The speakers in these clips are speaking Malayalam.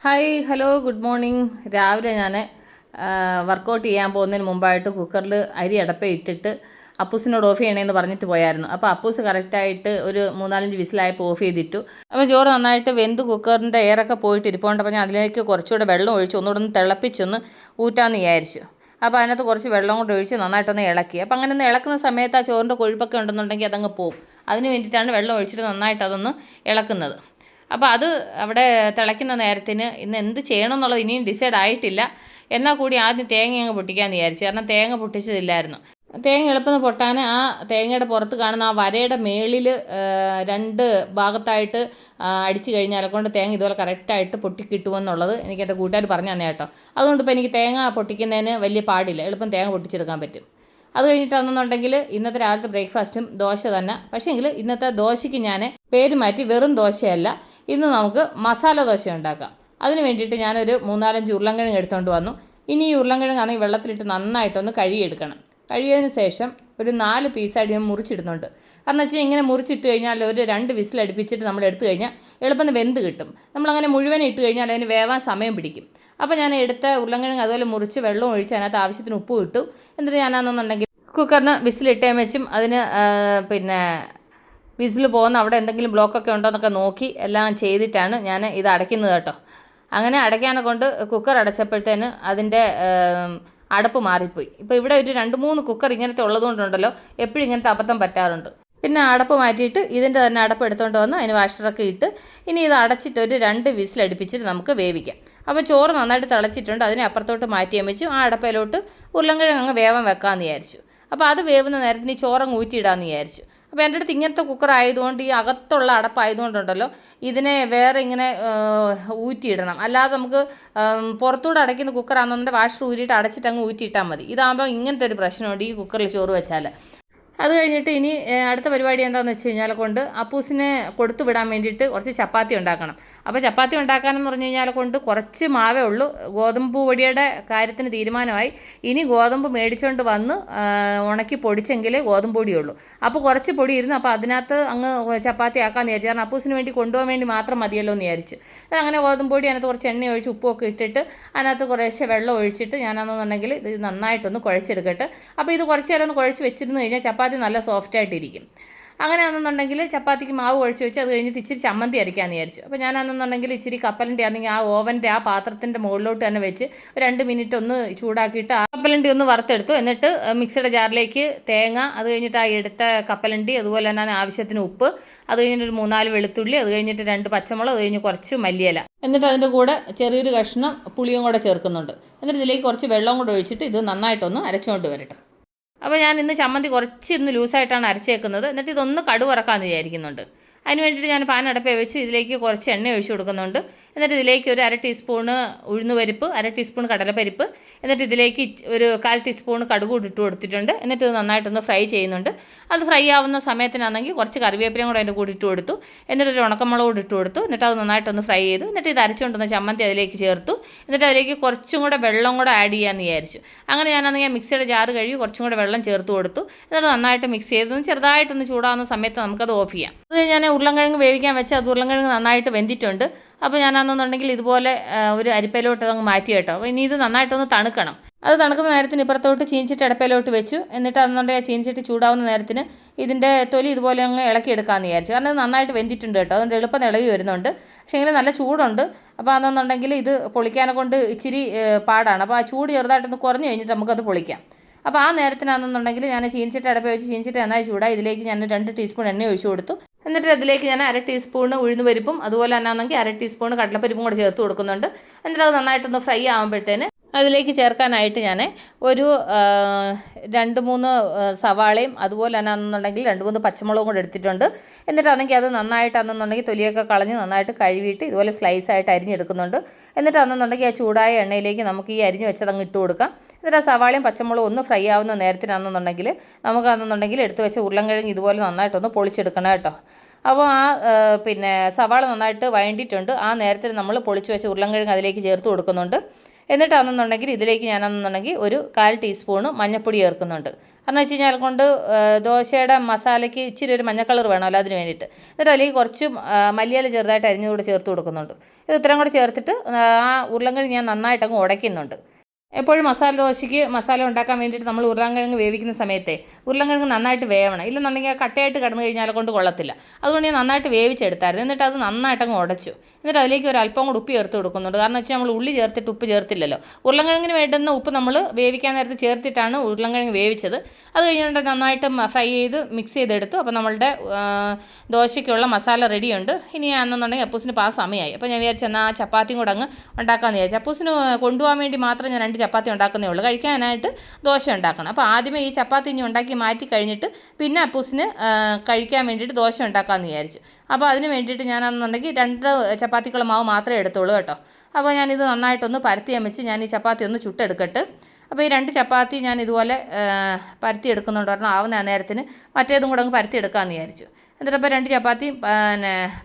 Hi hello good morning. രാവിലെ ഞാൻ വർക്കൗട്ട് ചെയ്യാൻ പോകുന്നതിന് മുമ്പായിട്ട് കുക്കറിൽ അരി അടപ്പേ ഇട്ടിട്ട് അപ്പൂസിനോട് ഓഫ് ചെയ്യണമെന്ന് പറഞ്ഞിട്ട് പോയായിരുന്നു. അപ്പോൾ അപ്പൂസ് കറക്റ്റായിട്ട് ഒരു 3-4 വിസിലായപ്പോൾ ഓഫ് ചെയ്തിട്ടു. അപ്പോൾ ചോറ് നന്നായിട്ട് വെന്ത് കുക്കറിൻ്റെ എയറൊക്കെ പോയിട്ട് ഇരിപ്പുണ്ട്. അപ്പോൾ ഞാൻ അതിലേക്ക് കുറച്ചുകൂടെ വെള്ളം ഒഴിച്ച് ഒന്നുകൂടെ ഒന്ന് തിളപ്പിച്ചൊന്ന് ഊറ്റാമെന്ന് വിചാരിച്ചു. അപ്പോൾ അതിനകത്ത് കുറച്ച് വെള്ളം കൊണ്ട് ഒഴിച്ച് നന്നായിട്ടൊന്ന് ഇളക്കി. അപ്പോൾ അങ്ങനെ ഒന്ന് ഇളക്കുന്ന സമയത്ത് ആ ചോറിൻ്റെ കൊഴുപ്പൊക്കെ ഉണ്ടെന്നുണ്ടെങ്കിൽ അതങ്ങ് പോവും. അതിന് വേണ്ടിയിട്ടാണ് വെള്ളം ഒഴിച്ചിട്ട് നന്നായിട്ട് അതൊന്ന് ഇളക്കുന്നത്. അപ്പോൾ അത് അവിടെ തിളയ്ക്കുന്ന നേരത്തിന് ഇന്ന് എന്ത് ചെയ്യണം എന്നുള്ളത് ഇനിയും ഡിസൈഡ് ആയിട്ടില്ല. എന്നാൽ കൂടി ആദ്യം തേങ്ങ അങ്ങ് പൊട്ടിക്കാമെന്ന് വിചാരിച്ചു. കാരണം തേങ്ങ പൊട്ടിച്ചതില്ലായിരുന്നു. തേങ്ങ എളുപ്പം പൊട്ടാൻ ആ തേങ്ങയുടെ പുറത്ത് കാണുന്ന ആ വരയുടെ മേളിൽ 2 ഭാഗത്തായിട്ട് അടിച്ചു കഴിഞ്ഞാൽ കൊണ്ട് തേങ്ങ ഇതുപോലെ കറക്റ്റായിട്ട് പൊട്ടിക്കിട്ടുമെന്നുള്ളത് എനിക്ക് എൻ്റെ കൂട്ടുകാർ പറഞ്ഞു തന്നെ കേട്ടോ. അതുകൊണ്ട് ഇപ്പോൾ എനിക്ക് തേങ്ങ പൊട്ടിക്കുന്നതിന് വലിയ പാടില്ല, എളുപ്പം തേങ്ങ പൊട്ടിച്ചെടുക്കാൻ പറ്റും. അത് കഴിഞ്ഞിട്ടാണെന്നുണ്ടെങ്കിൽ ഇന്നത്തെ രാവിലത്തെ ബ്രേക്ക്ഫാസ്റ്റും ദോശ തന്നെ. പക്ഷേങ്കിൽ ഇന്നത്തെ ദോശയ്ക്ക് ഞാൻ പേര് മാറ്റി വെറും ദോശയല്ല, ഇന്ന് നമുക്ക് മസാല ദോശ ഉണ്ടാക്കാം. അതിന് വേണ്ടിയിട്ട് ഞാനൊരു 3-4 ഉരുളൻകിഴങ്ങ് എടുത്തുകൊണ്ട് വന്നു. ഇനി ഈ ഉരുളൻകിഴങ്ങാണെങ്കിൽ വെള്ളത്തിലിട്ട് നന്നായിട്ടൊന്ന് കഴുകിയെടുക്കണം. കഴുകിയതിന് ശേഷം ഒരു 4 പീസായിട്ട് ഞാൻ മുറിച്ചിടുന്നുണ്ട്. കാരണം വെച്ചാൽ ഇങ്ങനെ മുറിച്ചിട്ട് കഴിഞ്ഞാൽ ഒരു 2 വിസിലടുപ്പിച്ചിട്ട് നമ്മൾ എടുത്തു കഴിഞ്ഞാൽ എളുപ്പം വെന്ത് കിട്ടും. നമ്മളങ്ങനെ മുഴുവൻ ഇട്ട് കഴിഞ്ഞാൽ അതിന് വേവാൻ സമയം പിടിക്കും. അപ്പോൾ ഞാൻ എടുത്ത ഉരുളൻകിഴങ്ങ് അതുപോലെ മുറിച്ച് വെള്ളം ഒഴിച്ച് അതിനകത്ത് ആവശ്യത്തിന് ഉപ്പ് ഇട്ടു. എന്നിട്ട് ഞാനാണെന്നുണ്ടെങ്കിൽ കുക്കറിന് വിസിലിട്ടേം വെച്ചും അതിന് വിസിൽ പോകുന്ന അവിടെ എന്തെങ്കിലും ബ്ലോക്കൊക്കെ ഉണ്ടോ എന്നൊക്കെ നോക്കി എല്ലാം ചെയ്തിട്ടാണ് ഞാൻ ഇത് അടയ്ക്കുന്നത് കേട്ടോ. അങ്ങനെ അടയ്ക്കാനെ കൊണ്ട് കുക്കർ അടച്ചപ്പോഴത്തേന് അതിൻ്റെ അടപ്പ് മാറിപ്പോയി. ഇപ്പോൾ ഇവിടെ ഒരു 2-3 കുക്കർ ഇങ്ങനത്തെ ഉള്ളതുകൊണ്ടുണ്ടല്ലോ എപ്പോഴും ഇങ്ങനത്തെ അബദ്ധം പറ്റാറുണ്ട്. പിന്നെ അടപ്പ് മാറ്റിയിട്ട് ഇതിൻ്റെ തന്നെ അടപ്പ് എടുത്തുകൊണ്ട് വന്ന് അതിന് വാഷറൊക്കെ ഇട്ട് ഇനി ഇത് അടച്ചിട്ട് ഒരു 2 വിസിലടുപ്പിച്ചിട്ട് നമുക്ക് വേവിക്കാം. അപ്പോൾ ചോറ് നന്നായിട്ട് തിളച്ചിട്ടുണ്ട്. അതിനെ അപ്പുറത്തോട്ട് മാറ്റിയാൽ വെച്ചു ആ അടപ്പയിലോട്ട് ഉരുളൻകിഴങ്ങ് അങ്ങ് വേവാൻ വെക്കാമെന്ന് വിചാരിച്ചു. അപ്പോൾ അത് വേവുന്ന നേരത്തിന് ഈ ചോറങ്ങ് ഊറ്റിയിടാമെന്ന് വിചാരിച്ചു. അപ്പോൾ എൻ്റെ അടുത്ത് ഇങ്ങനത്തെ കുക്കർ ആയതുകൊണ്ട് ഈ അകത്തുള്ള അടപ്പായതുകൊണ്ടുണ്ടല്ലോ ഇതിനെ വേറെ ഇങ്ങനെ ഊറ്റിയിടണം. അല്ലാതെ നമുക്ക് പുറത്തൂടെ അടയ്ക്കുന്ന കുക്കറാണെന്നുണ്ടെങ്കിൽ വാഷർ ഊരിയിട്ട് അടച്ചിട്ട് അങ്ങ് ഊറ്റിയിട്ടാൽ മതി. ഇതാകുമ്പോൾ ഇങ്ങനത്തെ ഒരു പ്രശ്നമുണ്ട് ഈ കുക്കറിൽ ചോറ് വെച്ചാൽ. അത് കഴിഞ്ഞിട്ട് ഇനി അടുത്ത പരിപാടി എന്താണെന്ന് വെച്ച് കഴിഞ്ഞാൽ കൊണ്ട് അപ്പൂസിനെ കൊടുത്തു വിടാൻ വേണ്ടിയിട്ട് കുറച്ച് ചപ്പാത്തി ഉണ്ടാക്കണം. അപ്പോൾ ചപ്പാത്തി ഉണ്ടാക്കാനെന്ന് പറഞ്ഞു കഴിഞ്ഞാൽ കൊണ്ട് കുറച്ച് മാവേ ഉള്ളൂ. ഗോതമ്പ് പൊടിയുടെ കാര്യത്തിന് തീരുമാനമായി. ഇനി ഗോതമ്പ് മേടിച്ചുകൊണ്ട് വന്ന് ഉണക്കി പൊടിച്ചെങ്കിലേ ഗോതമ്പ് പൊടിയുള്ളൂ. അപ്പോൾ കുറച്ച് പൊടി ഇരുന്നു. അപ്പോൾ അതിനകത്ത് അങ്ങ് ചപ്പാത്തി ആക്കാമെന്ന് വിചാരിച്ചു. കാരണം അപ്പൂസിന് വേണ്ടി കൊണ്ടുപോകാൻ വേണ്ടി മാത്രം മതിയല്ലോ എന്ന് വിചാരിച്ചു. അങ്ങനെ ഗോതമ്പ് പൊടി അതിനകത്ത് കുറച്ച് എണ്ണ ഒഴിച്ച് ഉപ്പൊക്കെ ഇട്ടിട്ട് അതിനകത്ത് കുറേശ്ശെ വെള്ളം ഒഴിച്ചിട്ട് ഞാനാണെന്നുണ്ടെങ്കിൽ ഇത് നന്നായിട്ടൊന്ന് കുഴച്ചെടുക്കട്ടെ. അപ്പോൾ ഇത് കുറച്ച് നേരം ഒന്ന് കുഴച്ച് വെച്ചിരുന്നു കഴിഞ്ഞാൽ ചപ്പാത്തി നല്ല സോഫ്റ്റായിട്ടിരിക്കും. അങ്ങനെയാണെന്നുണ്ടെങ്കിൽ ചപ്പാത്തിക്ക് മാവ് കുഴച്ച് വെച്ച് അത് കഴിഞ്ഞിട്ട് ഇച്ചിരി ചമ്മന്തി അരയ്ക്കാമെന്ന് വിചാരിച്ചു. അപ്പോൾ ഞാനാണെന്നുണ്ടെങ്കിൽ ഇച്ചിരി കപ്പലണ്ടി ആണെങ്കിൽ ആ ഓവൻ്റെ ആ പാത്രത്തിൻ്റെ മുകളിലോട്ട് തന്നെ വെച്ച് 2 മിനിറ്റ് ഒന്ന് ചൂടാക്കിയിട്ട് ആ കപ്പലണ്ടി ഒന്ന് വറുത്തെടുത്തു. എന്നിട്ട് മിക്സിയുടെ ജാറിലേക്ക് തേങ്ങ, അത് കഴിഞ്ഞിട്ട് ആ എടുത്ത കപ്പലണ്ടി, അതുപോലെ തന്നെ ആവശ്യത്തിന് ഉപ്പ്, അത് കഴിഞ്ഞിട്ട് ഒരു 3-4 വെളുത്തുള്ളി, അത് കഴിഞ്ഞിട്ട് 2 പച്ചമുളക്, അത് കഴിഞ്ഞ് കുറച്ച് മല്ലിയില, എന്നിട്ട് അതിൻ്റെ കൂടെ ചെറിയൊരു കഷ്ണം പുളിയും കൂടെ ചേർക്കുന്നുണ്ട്. എന്നിട്ട് ഇതിലേക്ക് കുറച്ച് വെള്ളം കൂടെ ഒഴിച്ചിട്ട് ഇത് നന്നായിട്ടൊന്ന് അരച്ചുകൊണ്ട് വരട്ടെ. അപ്പോൾ ഞാൻ ഇന്ന് ചമ്മന്തി കുറച്ച് ലൂസായിട്ടാണ് അരച്ചേക്കുന്നത്. എന്നിട്ട് ഇതൊന്ന് കടുവറക്കാമെന്ന് വിചാരിക്കുന്നുണ്ട്. അതിന് വേണ്ടിയിട്ട് ഞാൻ പാൻ അടപ്പേ വെച്ച് ഇതിലേക്ക് കുറച്ച് എണ്ണ ഒഴിച്ച് കൊടുക്കുന്നുണ്ട്. എന്നിട്ട് ഇതിലേക്ക് ഒരു 1/2 ടീസ്പൂണ് ഉഴുന്നുപരിപ്പ്, 1/2 ടീസ്പൂൺ കടലപ്പരിപ്പ്, എന്നിട്ട് ഇതിലേക്ക് ഒരു 1/4 ടീസ്പൂൺ കടുക് ഇട്ട് കൊടുത്തിട്ടുണ്ട്. എന്നിട്ട് ഇത് നന്നായിട്ടൊന്ന് ഫ്രൈ ചെയ്യുന്നുണ്ട്. അത് ഫ്രൈ ആവുന്ന സമയത്തിനാണെങ്കിൽ കുറച്ച് കറിവേപ്പിലയും കൂടെ അതിൻ്റെ കൂടെ ഇട്ട് കൊടുത്തു. എന്നിട്ട് ഒരു ഉണക്കമുളക് കൂടി ഇട്ട് കൊടുത്തു. എന്നിട്ട് അത് നന്നായിട്ടൊന്ന് ഫ്രൈ ചെയ്തു. എന്നിട്ട് ഇത് അരച്ചുകൊണ്ടുവന്ന ചമ്മന്തി അതിലേക്ക് ചേർത്തു. എന്നിട്ട് അതിലേക്ക് കുറച്ചും കൂടെ വെള്ളം കൂടെ ആഡ് ചെയ്യാമെന്ന് വിചാരിച്ചു. അങ്ങനെ ഞാനാണെങ്കിൽ മിക്സിയുടെ ജാറ് കഴുകി കുറച്ചും കൂടെ വെള്ളം ചേർത്ത് കൊടുത്തു. എന്നിട്ട് നന്നായിട്ട് മിക്സ് ചെയ്ത് ചെറുതായിട്ടൊന്ന് ചൂടാവുന്ന സമയത്ത് നമുക്കത് ഓഫ് ചെയ്യാം. അത് ഞാൻ ഉരുളൻകിഴങ്ങ് വേവിക്കാൻ വെച്ച് അത് ഉരുളൻകിഴങ്ങ് നന്നായിട്ട് വെന്തിട്ടുണ്ട്. അപ്പോൾ ഞാനാണെന്നുണ്ടെങ്കിൽ ഇതുപോലെ ഒരു അരിപ്പയിലോട്ട് അതങ്ങ് മാറ്റി കേട്ടോ. അപ്പോൾ ഇനി ഇത് നന്നായിട്ടൊന്ന് തണുക്കണം. അത് തണുക്കുന്ന നേരത്തിന് ഇപ്പുറത്തോട്ട് ചീനിച്ചിട്ട് അടപ്പയിലോട്ട് വെച്ചു. എന്നിട്ട് അതെന്നുണ്ടെങ്കിൽ ചീനിച്ചിട്ട് ചൂടാവുന്ന നേരത്തിന് ഇതിൻ്റെ തൊലി ഇതുപോലെ അങ്ങ് ഇളക്കിയെടുക്കാമെന്ന് വിചാരിച്ചു. കാരണം ഇത് നന്നായിട്ട് വെന്തിട്ടുണ്ട് കേട്ടോ. അതുകൊണ്ട് എളുപ്പം ഇളകി വരുന്നുണ്ട്. പക്ഷേ എങ്കിൽ നല്ല ചൂടുണ്ട്. അപ്പോൾ അതെന്നുണ്ടെങ്കിൽ ഇത് പൊളിക്കാനെ കൊണ്ട് ഇച്ചിരി പാടാണ്. അപ്പോൾ ആ ചൂട് ചെറുതായിട്ടൊന്ന് കുറഞ്ഞ് കഴിഞ്ഞിട്ട് നമുക്കത് പൊളിക്കാം. അപ്പോൾ ആ നേരത്തിനാണെന്നുണ്ടെങ്കിൽ ഞാൻ ചീനിച്ചിട്ട് അടപ്പ വെച്ച് ചീനിച്ചിട്ട് നന്നായി ചൂടായി ഇതിലേക്ക് ഞാൻ 2 ടീസ്പൂൺ എണ്ണ ഒഴിച്ചു കൊടുത്തു. എന്നിട്ട് അതിലേക്ക് ഞാൻ 1/2 ടീസ്പൂൺ ഉഴുന്നുപരിപ്പും അതുപോലെ തന്നെ ആണെങ്കിൽ 1/2 ടീസ്പൂൺ കടലപ്പരിപ്പും കൂടെ ചേർത്ത് കൊടുക്കുന്നുണ്ട്. എന്നിട്ട് അത് നന്നായിട്ടൊന്ന് ഫ്രൈ ആകുമ്പോഴത്തേന് അതിലേക്ക് ചേർക്കാനായിട്ട് ഞാൻ ഒരു 2-3 സവാളയും അതുപോലെ തന്നെ ആണെന്നുണ്ടെങ്കിൽ 2-3 പച്ചമുളകും കൂടെ എടുത്തിട്ടുണ്ട്. എന്നിട്ടാണെങ്കിൽ അത് നന്നായിട്ടാണെന്നുണ്ടെങ്കിൽ തൊലിയൊക്കെ കളഞ്ഞ് നന്നായിട്ട് കഴുകിയിട്ട് ഇതുപോലെ സ്ലൈസായിട്ട് അരിഞ്ഞെടുക്കുന്നുണ്ട്. എന്നിട്ടാണെന്നുണ്ടെങ്കിൽ ആ ചൂടായ എണ്ണയിലേക്ക് നമുക്ക് ഈ അരിഞ്ഞ് വെച്ചത് അങ്ങ് ഇട്ട് കൊടുക്കാം. എന്നിട്ട് ആ സവാളയും പച്ചമുളകും ഒന്ന് ഫ്രൈ ആവുന്ന നേരത്തിനാണെന്നുണ്ടെങ്കിൽ നമുക്കാണെന്നുണ്ടെങ്കിൽ എടുത്ത് വെച്ച ഉരുളൻകിഴങ്ങ് ഇതുപോലെ നന്നായിട്ടൊന്ന് പൊളിച്ചെടുക്കണം കേട്ടോ. അപ്പോൾ ആ സവാള നന്നായിട്ട് വഴണ്ടിയിട്ടുണ്ട്. ആ നേരത്തിൽ നമ്മൾ പൊളിച്ച് വെച്ച ഉരുളൻകിഴങ്ങ് അതിലേക്ക് ചേർത്ത് കൊടുക്കുന്നുണ്ട്. എന്നിട്ടാണെന്നുണ്ടെങ്കിൽ ഇതിലേക്ക് ഞാനെന്നുണ്ടെങ്കിൽ ഒരു 1/4 ടീസ്പൂണ് മഞ്ഞൾപ്പൊടി ചേർക്കുന്നുണ്ട്. കാരണം വെച്ച് കഴിഞ്ഞാൽ കൊണ്ട് ദോശയുടെ മസാലയ്ക്ക് ഇച്ചിരി ഒരു മഞ്ഞ കളർ വേണമല്ലോ, അതിന് വേണ്ടിയിട്ട്. എന്നിട്ട് അതിലേക്ക് കുറച്ച് മല്ലിയില ചെറുതായിട്ട് അരിഞ്ഞുകൂടെ ചേർത്ത് കൊടുക്കുന്നുണ്ട്. ഇത് ഇത്രയും കൂടെ ചേർത്തിട്ട് ആ ഉരുളൻകിഴങ്ങ് ഞാൻ നന്നായിട്ടങ്ങ് ഉടയ്ക്കുന്നുണ്ട്. എപ്പോഴും മസാല ദോശയ്ക്ക് മസാല ഉണ്ടാക്കാൻ വേണ്ടിയിട്ട് നമ്മൾ ഉരുളൻകിഴങ്ങ് വേവിക്കുന്ന സമയത്തെ ഉരുളൻകിഴങ്ങ് നന്നായിട്ട് വേവണം. ഇല്ലെന്നുണ്ടെങ്കിൽ ആ കട്ടയായിട്ട് കിടന്നു കഴിഞ്ഞാൽ കൊണ്ട് കൊള്ളത്തില്ല. അതുകൊണ്ട് ഞാൻ നന്നായിട്ട് വേവിച്ചെടുത്തായിരുന്നു. എന്നിട്ട് അത് നന്നായിട്ടങ്ങ് ഉടച്ചു. എന്നിട്ട് അതിലേക്ക് ഒരു അല്പം കൂടി ഉപ്പ് ചേർത്ത് കൊടുക്കുന്നുണ്ട്. കാരണം വെച്ചാൽ നമ്മൾ ഉള്ളി ചേർത്തിട്ട് ഉപ്പ് ചേർത്തില്ലല്ലോ. ഉരുളൻകിഴങ്ങിന് വേണ്ടുന്ന ഉപ്പ് നമ്മൾ വേവിക്കാൻ നേരത്ത് ചേർത്തിട്ടാണ് ഉരുളൻകിഴങ്ങ് വേവിച്ചത്. അത് കഴിഞ്ഞിട്ട് നന്നായിട്ട് ഫ്രൈ ചെയ്ത് മിക്സ് ചെയ്തെടുത്തു. അപ്പോൾ നമ്മളുടെ ദോശയ്ക്കുള്ള മസാല റെഡിയുണ്ട്. ഇനി ആണെന്നുണ്ടെങ്കിൽ അപ്പൂസിന് പാ സമയമായി. അപ്പോൾ ഞാൻ വിചാരിച്ചു എന്നാൽ ആ ചപ്പാത്തിയും കൂടെ അങ്ങ് ഉണ്ടാക്കാമെന്ന് വിചാരിച്ചു. അപ്പൂസിന് കൊണ്ടുപോകാൻ വേണ്ടി മാത്രം ഞാൻ 2 ചപ്പാത്തി ഉണ്ടാക്കുന്നേ ഉള്ളൂ. കഴിക്കാനായിട്ട് ദോശ ഉണ്ടാക്കണം. അപ്പോൾ ആദ്യമേ ഈ ചപ്പാത്തി ഇനി ഉണ്ടാക്കി മാറ്റി കഴിഞ്ഞിട്ട് പിന്നെ അപ്പൂസിന് കഴിക്കാൻ വേണ്ടിയിട്ട് ദോശ ഉണ്ടാക്കാമെന്ന് വിചാരിച്ചു. അപ്പോൾ അതിന് വേണ്ടിയിട്ട് ഞാനെന്നുണ്ടെങ്കിൽ 2 ചപ്പാത്തിക്കുള്ള മാവ് മാത്രമേ എടുത്തുള്ളൂ കേട്ടോ. അപ്പോൾ ഞാനിത് നന്നായിട്ടൊന്ന് പരത്തി വെച്ച് ഞാൻ ഈ ചപ്പാത്തി ഒന്ന് ചുട്ടെടുക്കട്ടെ. അപ്പോൾ ഈ 2 ചപ്പാത്തി ഞാൻ ഇതുപോലെ പരത്തി എടുക്കുന്നുണ്ട്. കാരണം ആവുന്ന നേരത്തിന് മറ്റേതും കൂടെ അങ്ങ് പരത്തി എടുക്കാമെന്ന് വിചാരിച്ചു. എന്നിട്ടപ്പോൾ 2 ചപ്പാത്തി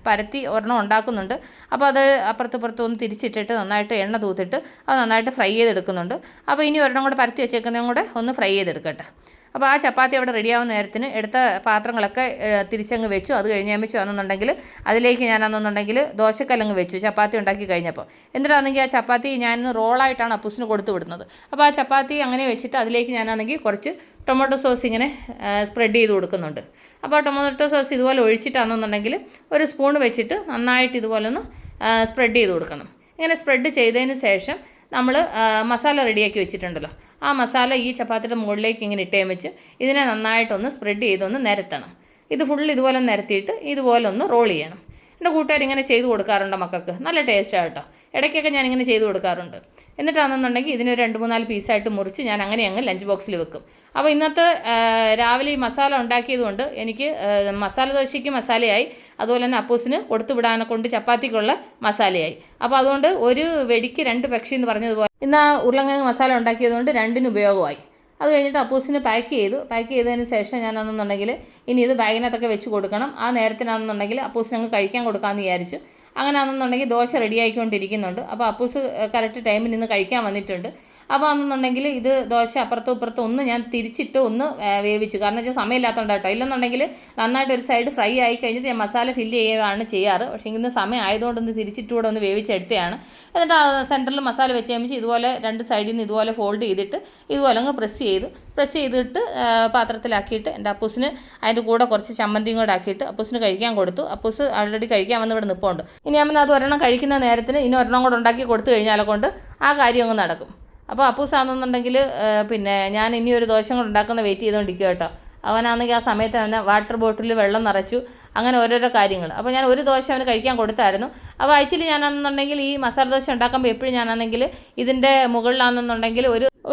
പരത്തി ഒരെണ്ണം ഉണ്ടാക്കുന്നുണ്ട്. അപ്പോൾ അത് അപ്പുറത്തും ഒന്ന് തിരിച്ചിട്ടിട്ട് നന്നായിട്ട് എണ്ണ തൂത്തിട്ട് അത് നന്നായിട്ട് ഫ്രൈ ചെയ്തെടുക്കുന്നുണ്ട്. അപ്പോൾ ഇനി ഒരെണ്ണം കൂടെ പരത്തി വെച്ചേക്കുന്നതും കൂടെ ഒന്ന് ഫ്രൈ ചെയ്തെടുക്കട്ടെ. അപ്പോൾ ആ ചപ്പാത്തി അവിടെ റെഡിയാവുന്ന നേരത്തിന് എടുത്ത പാത്രങ്ങളൊക്കെ തിരിച്ചങ്ങ് വെച്ചു. അത് വെച്ചാണെന്നുണ്ടെങ്കിൽ അതിലേക്ക് ഞാനെന്നുണ്ടെങ്കിൽ ദോശക്കല്ലങ്ങ് വെച്ചു ചപ്പാത്തി ഉണ്ടാക്കി കഴിഞ്ഞപ്പോൾ. എന്നിട്ടാണെങ്കിൽ ആ ചപ്പാത്തി ഞാൻ റോളായിട്ടാണ് അപ്പൂസിന് കൊടുത്തു വിടുന്നത്. അപ്പോൾ ആ ചപ്പാത്തി അങ്ങനെ വെച്ചിട്ട് അതിലേക്ക് ഞാനാണെങ്കിൽ കുറച്ച് ടൊമാറ്റോ സോസ് ഇങ്ങനെ സ്പ്രെഡ് ചെയ്ത് കൊടുക്കുന്നുണ്ട്. അപ്പോൾ ടൊമാറ്റോ സോസ് ഇതുപോലെ ഒഴിച്ചിട്ടാണെന്നുണ്ടെങ്കിൽ ഒരു സ്പൂൺ വെച്ചിട്ട് നന്നായിട്ട് ഇതുപോലെ ഒന്ന് സ്പ്രെഡ് ചെയ്ത് കൊടുക്കണം. ഇങ്ങനെ സ്പ്രെഡ് ചെയ്തതിന് ശേഷം നമ്മൾ മസാല റെഡിയാക്കി വെച്ചിട്ടുണ്ടല്ലോ, ആ മസാല ഈ ചപ്പാത്തിയുടെ മുകളിലേക്ക് ഇങ്ങനെ വെച്ച് ഇതിനെ നന്നായിട്ടൊന്ന് സ്പ്രെഡ് ചെയ്തൊന്ന് നിരത്തണം. ഇത് ഫുൾ ഇതുപോലെ നിരത്തിയിട്ട് ഇതുപോലെ ഒന്ന് റോൾ ചെയ്യണം. എൻ്റെ കൂട്ടുകാരിങ്ങനെ ചെയ്ത് കൊടുക്കാറുണ്ട് മക്കൾക്ക്. നല്ല ടേസ്റ്റാണ് കേട്ടോ. ഇടയ്ക്കൊക്കെ ഞാനിങ്ങനെ ചെയ്ത് കൊടുക്കാറുണ്ട്. എന്നിട്ടാണെന്നുണ്ടെങ്കിൽ ഇതിന് 2-3-4 പീസായിട്ട് മുറിച്ച് ഞാൻ അങ്ങനെ അങ്ങ് ലഞ്ച് ബോക്സിൽ വെക്കും. അപ്പോൾ ഇന്നത്തെ രാവിലെ ഈ മസാല ഉണ്ടാക്കിയതുകൊണ്ട് എനിക്ക് മസാല ദോശയ്ക്ക് മസാലയായി, അതുപോലെ തന്നെ അപ്പൂസിന് കൊടുത്തു വിടാനെ കൊണ്ട് ചപ്പാത്തിക്കുള്ള മസാലയായി. അപ്പോൾ അതുകൊണ്ട് ഒരു വെടിക്ക് 2 പക്ഷി എന്ന് പറഞ്ഞതുപോലെ ഇന്ന് ആ ഉരുളക്കിഴങ്ങ് മസാല ഉണ്ടാക്കിയതുകൊണ്ട് 2 ഉപയോഗമായി. അത് കഴിഞ്ഞിട്ട് അപ്പൂസിന് പാക്ക് ചെയ്തതിന് ശേഷം ഞാനെന്നുണ്ടെങ്കിൽ ഇനി ഇത് ബാഗിനകത്തൊക്കെ വെച്ച് കൊടുക്കണം. ആ നേരത്തിനാണെന്നുണ്ടെങ്കിൽ അപ്പൂസിന് അങ്ങ് കഴിക്കാൻ കൊടുക്കാമെന്ന് വിചാരിച്ചു. അങ്ങനെ ആണെന്നുണ്ടെങ്കിൽ ദോശ റെഡിയായിക്കൊണ്ടിരിക്കുന്നുണ്ട്. അപ്പോൾ അപ്പൂസ് കറക്റ്റ് ടൈമിൽ നിന്ന് കഴിക്കാൻ വന്നിട്ടുണ്ട്. അപ്പോൾ അതെന്നുണ്ടെങ്കിൽ ഇത് ദോശ അപ്പുറത്തും ഇപ്പുറത്തും ഒന്ന് ഞാൻ തിരിച്ചിട്ട് ഒന്ന് വേവിച്ചു. കാരണം വെച്ചാൽ സമയമില്ലാത്തതുകൊണ്ട് കേട്ടോ. ഇല്ലെന്നുണ്ടെങ്കിൽ നന്നായിട്ട് ഒരു സൈഡ് ഫ്രൈ ആയി കഴിഞ്ഞിട്ട് ഞാൻ മസാല ഫില്ല് ചെയ്യുകയാണ് ചെയ്യാറ്. പക്ഷേ ഇന്ന് സമയം ആയതുകൊണ്ടൊന്ന് തിരിച്ചിട്ടുകൂടെ ഒന്ന് വേവിച്ചെടുത്തതാണ്. എന്നിട്ട് ആ സെൻറ്ററിൽ മസാല വെച്ച് കഴിയുമ്പോൾ ഇതുപോലെ 2 സൈഡിൽ നിന്ന് ഇതുപോലെ ഫോൾഡ് ചെയ്തിട്ട് ഇതുപോലെ അങ്ങ് പ്രസ് ചെയ്തിട്ട് പാത്രത്തിലാക്കിയിട്ട് എൻ്റെ അപ്പൂസിന് അതിൻ്റെ കൂടെ കുറച്ച് ചമ്മന്തിയും കൂടെ ആക്കിയിട്ട് അപ്പൂസിന് കഴിക്കാൻ കൊടുത്തു. അപ്പൂസ് ആൾറെഡി കഴിക്കാൻ വന്ന് ഇവിടെ നിൽപ്പുണ്ട്. ഇനി അമ്മ അത് ഒരെണ്ണം കഴിക്കുന്ന നേരത്തിന് ഇനി ഒരെണ്ണം കൂടെ ഉണ്ടാക്കി കൊടുത്തു കഴിഞ്ഞാൽ കൊണ്ട് ആ കാര്യം അങ്ങ് നടക്കും. അപ്പോൾ അപ്പൂസാണെന്നുണ്ടെങ്കിൽ പിന്നെ ഞാൻ ഇനി ഒരു ദോശ കൂടെ ഉണ്ടാക്കുന്ന വെയിറ്റ് ചെയ്തുകൊണ്ടിരിക്കുക കേട്ടോ. അവനാണെങ്കിൽ ആ സമയത്ത് തന്നെ വാട്ടർ ബോട്ടിലിൽ വെള്ളം നിറച്ചു. അങ്ങനെ ഓരോരോ കാര്യങ്ങൾ. അപ്പോൾ ഞാൻ ഒരു ദോശ അവന് കഴിക്കാൻ കൊടുത്തായിരുന്നു. അപ്പോൾ ആക്ച്വലി ഞാനാണെന്നുണ്ടെങ്കിൽ ഈ മസാല ദോശ ഉണ്ടാക്കുമ്പോൾ എപ്പോഴും ഞാനാണെങ്കിൽ ഇതിൻ്റെ മുകളിലാണെന്നുണ്ടെങ്കിൽ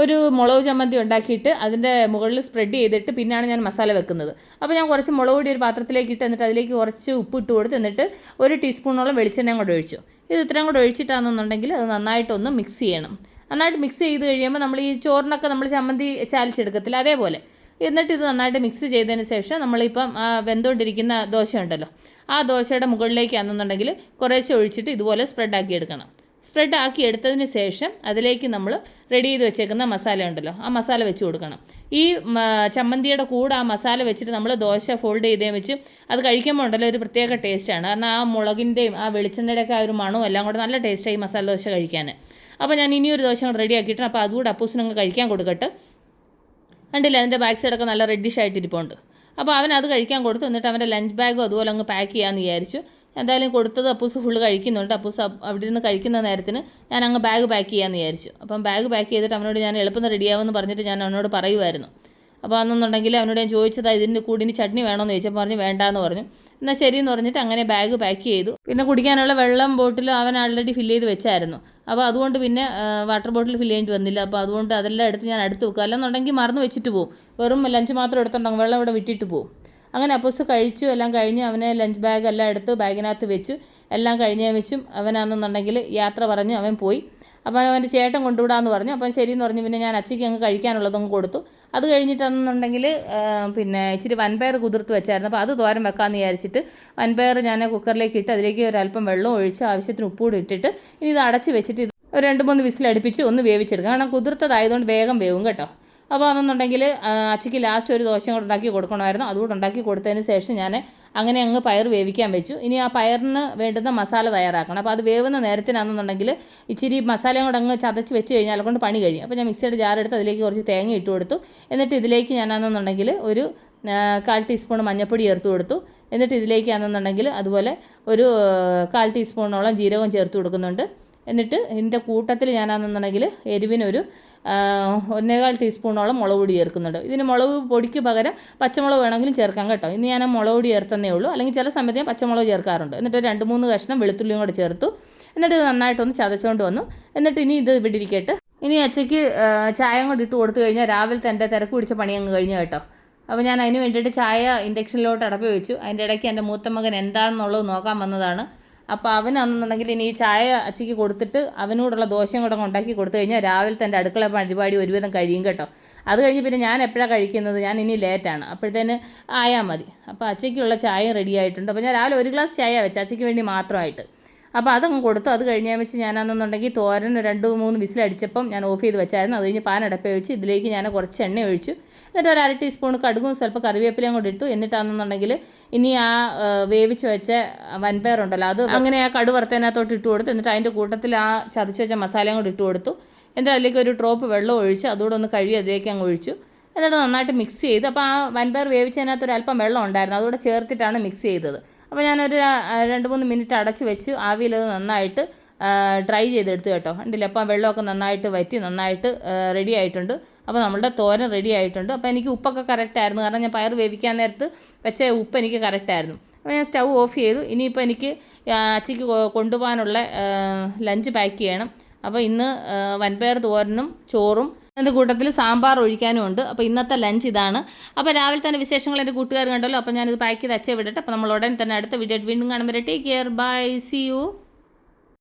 ഒരു മുളക് ചമ്മന്തി ഉണ്ടാക്കിയിട്ട് അതിൻ്റെ മുകളിൽ സ്പ്രെഡ് ചെയ്തിട്ട് പിന്നെയാണ് ഞാൻ മസാല വെക്കുന്നത്. അപ്പോൾ ഞാൻ കുറച്ച് മുളക് പൊടി ഒരു പാത്രത്തിലേക്ക് ഇട്ട് എന്നിട്ട് അതിലേക്ക് കുറച്ച് ഉപ്പ് ഇട്ട് കൊടുത്ത് എന്നിട്ട് 1 ടീസ്പൂണോളം വെളിച്ചെണ്ണയും കൂടെ ഒഴിച്ചു. ഇത് ഇത്രയും കൂടെ ഒഴിച്ചിട്ടാണെന്നുണ്ടെങ്കിൽ അത് നന്നായിട്ടൊന്ന് മിക്സ് ചെയ്യണം. നന്നായിട്ട് മിക്സ് ചെയ്ത് കഴിയുമ്പോൾ നമ്മൾ ഈ ചോറിനൊക്കെ നമ്മൾ ചമ്മന്തി ചാലിച്ചെടുക്കത്തില്ല, അതേപോലെ. എന്നിട്ട് ഇത് നന്നായിട്ട് മിക്സ് ചെയ്തതിന് ശേഷം നമ്മളിപ്പം വെന്തുകൊണ്ടിരിക്കുന്ന ദോശ ഉണ്ടല്ലോ, ആ ദോശയുടെ മുകളിലേക്കാണെന്നുണ്ടെങ്കിൽ കുറേശ്ശെ ഒഴിച്ചിട്ട് ഇതുപോലെ സ്പ്രെഡാക്കി എടുക്കണം. സ്പ്രെഡാക്കി എടുത്തതിന് ശേഷം അതിലേക്ക് നമ്മൾ റെഡി ചെയ്ത് വെച്ചേക്കുന്ന മസാല ഉണ്ടല്ലോ, ആ മസാല വെച്ച് കൊടുക്കണം. ഈ ചമ്മന്തിയുടെ കൂടെ ആ മസാല വെച്ചിട്ട് നമ്മൾ ദോശ ഫോൾഡ് ചെയ്തേ വെച്ച് അത് കഴിക്കുമ്പോൾ ഉണ്ടല്ലോ ഒരു പ്രത്യേക ടേസ്റ്റാണ്. കാരണം ആ മുളകിൻ്റെയും ആ വെളിച്ചെണ്ണയുടെയൊക്കെ ആ ഒരു മണവും എല്ലാം കൂടെ നല്ല ടേസ്റ്റായി മസാല ദോശ കഴിക്കാൻ. അപ്പോൾ ഞാൻ ഇനിയൊരു ദോശ കൂടെ റെഡി ആക്കിയിട്ട് അപ്പോൾ അതുകൂടെ അപ്പൂസിനങ്ങ് കഴിക്കാൻ കൊടുക്കട്ടെ. കണ്ടില്ല, അതിൻ്റെ ബാക്ക് സൈഡൊക്കെ നല്ല റെഡിഷ് ആയിട്ടിരിപ്പുണ്ട്. അപ്പോൾ അവൻ അത് കഴിക്കാൻ കൊടുത്തു. എന്നിട്ട് അവൻ്റെ ലഞ്ച് ബാഗും അതുപോലെ അങ്ങ് പാക്ക് ചെയ്യാമെന്ന് വിചാരിച്ചു. എന്തായാലും കൊടുത്തത് അപ്പൂസ് ഫുള്ള് കഴിക്കുന്നുണ്ട്. അപ്പൂസ് അവിടെ നിന്ന് കഴിക്കുന്ന നേരത്തിന് ഞാൻ അങ്ങ് ബാഗ് പാക്ക് ചെയ്യാമെന്ന് വിചാരിച്ചു. അപ്പം ബാഗ് പാക്ക് ചെയ്തിട്ട് അവനോട് ഞാൻ എളുപ്പം റെഡിയാവുമെന്ന് പറഞ്ഞിട്ട് ഞാൻ അവനോട് പറയുമായിരുന്നു. അപ്പോൾ അന്നെന്നുണ്ടെങ്കിൽ അവനോട് ഞാൻ ചോദിച്ചതാ ഇതിൻ്റെ കൂടിന് ചട്നി വേണമെന്ന് ചോദിച്ചപ്പോൾ പറഞ്ഞു വേണ്ടാന്ന് പറഞ്ഞു. എന്നാൽ ശരിയെന്ന് പറഞ്ഞിട്ട് അങ്ങനെ ബാഗ് പാക്ക് ചെയ്തു. പിന്നെ കുടിക്കാനുള്ള വെള്ളം ബോട്ടിൽ അവൻ ആൾറെഡി ഫില്ല് ചെയ്ത് വെച്ചായിരുന്നു. അപ്പോൾ അതുകൊണ്ട് പിന്നെ വാട്ടർ ബോട്ടിൽ ഫില്ല് ചെയ്യേണ്ടി വന്നില്ല. അപ്പോൾ അതുകൊണ്ട് അതെല്ലാം എടുത്ത് ഞാൻ അടുത്ത് വെക്കുക. അല്ലെന്നുണ്ടെങ്കിൽ മറന്ന് വെച്ചിട്ട് പോകും. വെറും ലഞ്ച് മാത്രം എടുത്തുണ്ടെങ്കിൽ വെള്ളം ഇവിടെ വിട്ടിട്ട് പോകും. അങ്ങനെ അപ്പൂസ് കഴിച്ചു. എല്ലാം കഴിഞ്ഞ് അവനെ ലഞ്ച് ബാഗ് എല്ലാം എടുത്ത് ബാഗിനകത്ത് വെച്ചു. എല്ലാം കഴിഞ്ഞേ വെച്ചും അവനാണെന്നുണ്ടെങ്കിൽ യാത്ര പറഞ്ഞ് അവൻ പോയി. അപ്പോൾ അവൻ്റെ ചേട്ടൻ കൊണ്ടുവിടാമെന്ന് പറഞ്ഞു. അപ്പം ശരിയെന്ന് പറഞ്ഞു. പിന്നെ ഞാൻ അച്ഛയ്ക്ക് അങ്ങ് കഴിക്കാനുള്ളതൊന്നും കൊടുത്തു. അത് കഴിഞ്ഞിട്ടാണെന്നുണ്ടെങ്കിൽ പിന്നെ ഇച്ചിരി വൻപയർ കുതിർത്ത് വെച്ചായിരുന്നു. അപ്പോൾ അത് തോരൻ വെക്കാമെന്ന് വിചാരിച്ചിട്ട് വൻപയർ ഞാൻ കുക്കറിലേക്ക് ഇട്ട് അതിലേക്ക് ഒരല്പം വെള്ളം ഒഴിച്ച് ആവശ്യത്തിന് ഉപ്പൂടി ഇട്ടിട്ട് ഇനി ഇത് അടച്ച് വെച്ചിട്ട് ഒരു 2-3 വിസിലടുപ്പിച്ച് ഒന്ന് വേവിച്ചെടുക്കുക. കാരണം കുതിർത്തതായതുകൊണ്ട് വേഗം വേവും കേട്ടോ. അപ്പോൾ അതെന്നുണ്ടെങ്കിൽ അച്ചയ്ക്ക് ലാസ്റ്റ് ഒരു ദോശയും കൂടെ ഉണ്ടാക്കി കൊടുക്കണമായിരുന്നു. അതുകൂടെ ഉണ്ടാക്കി കൊടുത്തതിന് ശേഷം ഞാൻ അങ്ങനെ അങ്ങ് പയർ വേവിക്കാൻ വെച്ചു. ഇനി ആ പയറിന് വേണ്ടുന്ന മസാല തയ്യാറാക്കണം. അപ്പോൾ അത് വേവുന്ന നേരത്തിനാണെന്നുണ്ടെങ്കിൽ ഇച്ചിരി മസാലയും കൂടെ അങ്ങ് ചതച്ച് വെച്ച് കഴിഞ്ഞാൽ കൊണ്ട് പണി കഴിയും. അപ്പോൾ ഞാൻ മിക്സിയുടെ ജാറെടുത്ത് അതിലേക്ക് കുറച്ച് തേങ്ങ ഇട്ട് കൊടുത്തു. എന്നിട്ട് ഇതിലേക്ക് ഞാനാണെന്നുണ്ടെങ്കിൽ ഒരു 1/4 ടീസ്പൂൺ മഞ്ഞൾപ്പൊടി ചേർത്ത് കൊടുത്തു. എന്നിട്ട് ഇതിലേക്കാണെന്നുണ്ടെങ്കിൽ അതുപോലെ ഒരു 1/4 ടീസ്പൂണോളം ജീരകം ചേർത്ത് കൊടുക്കുന്നുണ്ട്. എന്നിട്ട് ഇതിൻ്റെ കൂട്ടത്തിൽ ഞാനാണെന്നുണ്ടെങ്കിൽ എരിവിനൊരു 1/4 ടീസ്പൂണോളം മുളക് പൊടി ചേർക്കുന്നുണ്ട്. ഇതിന് മുളക് പൊടിക്ക് പകരം പച്ചമുളക് വേണമെങ്കിലും ചേർക്കാം കേട്ടോ. ഇന്ന് ഞാൻ മുളക് പൊടി ചേർത്തന്നേ ഉള്ളൂ. അല്ലെങ്കിൽ ചില സമയത്ത് ഞാൻ പച്ചമുളക് ചേർക്കാറുണ്ട്. എന്നിട്ട് 2-3 കഷ്ണം വെളുത്തുള്ളിയും കൂടെ ചേർത്തു. എന്നിട്ട് ഇത് നന്നായിട്ടൊന്ന് ചതച്ചുകൊണ്ട് വന്നു. എന്നിട്ട് ഇനി ഇത് ഇവിടെ ഇരിക്കട്ടെ. ഇനി അച്ചയ്ക്ക് ചായ കൊണ്ട് ഇട്ട് കൊടുത്തു കഴിഞ്ഞാൽ രാവിലത്തെ എൻ്റെ തിരക്ക് പിടിച്ച പണി അങ്ങ് കഴിഞ്ഞു കേട്ടോ. അപ്പോൾ ഞാൻ അതിന് വേണ്ടിയിട്ട് ചായ ഇൻഡക്ഷനിലോട്ട് അടപ്പ് വെച്ചു. അതിൻ്റെ ഇടയ്ക്ക് എൻ്റെ മൂത്ത മകൻ എന്താണെന്നുള്ളത് നോക്കാൻ വന്നതാണ്. അപ്പോൾ അവനാണെന്നുണ്ടെങ്കിൽ ഇനി ഈ ചായ അച്ചയ്ക്ക് കൊടുത്തിട്ട് അവനോടുള്ള ദോശയും കൂടെ ഉണ്ടാക്കി കൊടുത്തു കഴിഞ്ഞാൽ രാവിലത്തെ എൻ്റെ അടുക്കള പരിപാടി ഒരുവിധം കഴിയും കേട്ടോ. അത് കഴിഞ്ഞ് പിന്നെ ഞാൻ എപ്പോഴാണ് കഴിക്കുന്നത്, ഞാൻ ഇനി ലേറ്റാണ്, അപ്പോഴത്തേന് ആയാൽ മതി. അപ്പോൾ അച്ചയ്ക്കുള്ള ചായയും റെഡി ആയിട്ടുണ്ട്. അപ്പോൾ ഞാൻ രാവിലെ 1 ഗ്ലാസ് ചായ വെച്ച് അച്ചയ്ക്ക് വേണ്ടി മാത്രമായിട്ട്. അപ്പോൾ അതങ്ങ് കൊടുത്തു. അത് കഴിഞ്ഞാൽ വെച്ച് ഞാനാണെന്നുണ്ടെങ്കിൽ തോരൻ 2-3 വിസിലടിച്ചപ്പം ഞാൻ ഓഫ് ചെയ്ത് വെച്ചായിരുന്നു. അത് കഴിഞ്ഞ് പാൻ അടപ്പേ വെച്ച് ഇതിലേക്ക് ഞാൻ കുറച്ച് എണ്ണ ഒഴിച്ചു. എന്നിട്ട് ഒരു 1/2 ടീസ്പൂൺ കടുകും സ്വല്പം കറിവേപ്പിലയും കൂടി ഇട്ടു. എന്നിട്ടാണെന്നുണ്ടെങ്കിൽ ഇനി ആ വേവിച്ച് വെച്ച വൻപയറുണ്ടല്ലോ അത് അങ്ങനെ ആ കടുക് വറുത്തതിനകത്തോട്ട് ഇട്ട് കൊടുത്തു. എന്നിട്ട് അതിൻ്റെ കൂട്ടത്തിൽ ആ ചതച്ച് വെച്ച മസാലയും കൂടി ഇട്ട് കൊടുത്തു. എന്നിട്ട് അതിലേക്ക് ഒരു ഡ്രോപ്പ് വെള്ളം ഒഴിച്ച് അതുകൂടെ ഒന്ന് കഴുകി അതിലേക്ക് അങ്ങ് ഒഴിച്ചു. എന്നിട്ട് നന്നായിട്ട് മിക്സ് ചെയ്ത്, അപ്പോൾ ആ വൻപയർ വേവിച്ചതിനകത്ത് ഒരു അല്പം വെള്ളം ഉണ്ടായിരുന്നു, അതുകൂടെ ചേർത്തിട്ടാണ് മിക്സ് ചെയ്തത്. അപ്പോൾ ഞാനൊരു 2-3 മിനിറ്റ് അടച്ച് വെച്ച് ആവിയിലത് നന്നായിട്ട് ഡ്രൈ ചെയ്തെടുത്തു കേട്ടോ. കണ്ടില്ല, അപ്പോൾ ആ വെള്ളമൊക്കെ നന്നായിട്ട് വറ്റി നന്നായിട്ട് റെഡി ആയിട്ടുണ്ട്. അപ്പോൾ നമ്മളുടെ തോരൻ റെഡി ആയിട്ടുണ്ട്. അപ്പോൾ എനിക്ക് ഉപ്പൊക്കെ കറക്റ്റായിരുന്നു, കാരണം ഞാൻ പയർ വേവിക്കാൻ നേരത്ത് വെച്ച ഉപ്പ് എനിക്ക് കറക്റ്റായിരുന്നു. അപ്പോൾ ഞാൻ സ്റ്റൗ ഓഫ് ചെയ്തു. ഇനിയിപ്പോൾ എനിക്ക് അച്ചയ്ക്ക് കൊണ്ടുപോകാനുള്ള ലഞ്ച് പാക്ക് ചെയ്യണം. അപ്പോൾ ഇന്ന് വൻപയർ തോരനും ചോറും അതിൻ്റെ കൂട്ടത്തിൽ സാമ്പാർ ഒഴിക്കാനും ഉണ്ട്. അപ്പോൾ ഇന്നത്തെ ലഞ്ച് ഇതാണ്. അപ്പോൾ രാവിലെ തന്നെ വിശേഷങ്ങൾ എൻ്റെ കൂട്ടുകാർ കണ്ടല്ലോ. അപ്പോൾ ഞാനിത് പാക്ക് ചെയ്ത് അച്ചേ വിടട്ടെ. അപ്പോൾ നമ്മൾ ഉടൻ തന്നെ അടുത്ത വീഡിയോ വീണ്ടും കാണുമ്പോൾ take care, bye, see U.